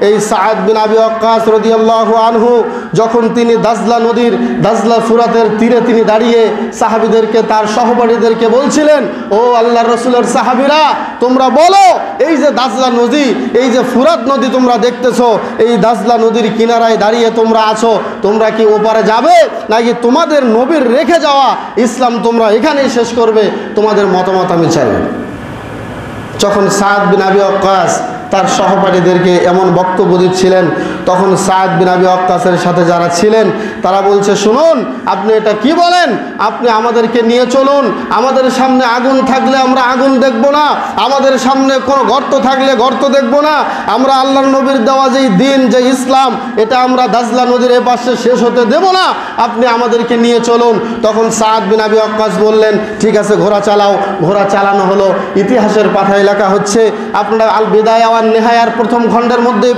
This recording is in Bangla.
এই সাদ বিন আবি ওয়াক্কাস রাদিয়াল্লাহু আনহু যখন তিনি দাজলা ফুরাতের তীরে তিনি দাঁড়িয়ে সাহাবীদেরকে, তার সহপাঠীদেরকে বলছিলেন, ও আল্লাহর রাসূলের সাহাবীরা, তোমরা বলো, এই যে দাজলা নদী, এই যে ফুরাত নদী তোমরা দেখতেছো, এই দাজলা নদীর কিনারায় দাঁড়িয়ে তোমরা আছো, তোমরা কি ওপারে যাবে নাকি তোমাদের নবীর রেখে যাওয়া ইসলাম তোমরা এখানেই শেষ করবে? তোমাদের মতামত আমি চাই। যখন সাদ বিন আবি ওয়াক্কাস তার সহপাঠীদেরকে এমন বক্তব্য দিচ্ছিলেন, তখন সাদ বিন আবি ওয়াক্কাসের সাথে যারা ছিলেন তারা বলছে, শুনুন, আপনি এটা কি বলেন? আপনি আমাদেরকে নিয়ে চলুন, আমাদের সামনে আগুন থাকলে আমরা আগুন দেখব না, আমাদের সামনে কোনো গর্ত থাকলে গর্ত দেখব না, আমরা আল্লাহর নবীর দেওয়া যেই দিন, যে ইসলাম, এটা আমরা দাজলা নদীর এপাশে শেষ হতে দেব না, আপনি আমাদেরকে নিয়ে চলুন। তখন সাদ বিন আবি ওয়াক্কাস বললেন, ঠিক আছে, ঘোড়া চালাও। ঘোড়া চালানো হলো। ইতিহাসের পাতায় লেখা হচ্ছে, আপনারা আল বিদায়া ওয়ান নিহায়ার প্রথম খণ্ডের মধ্যে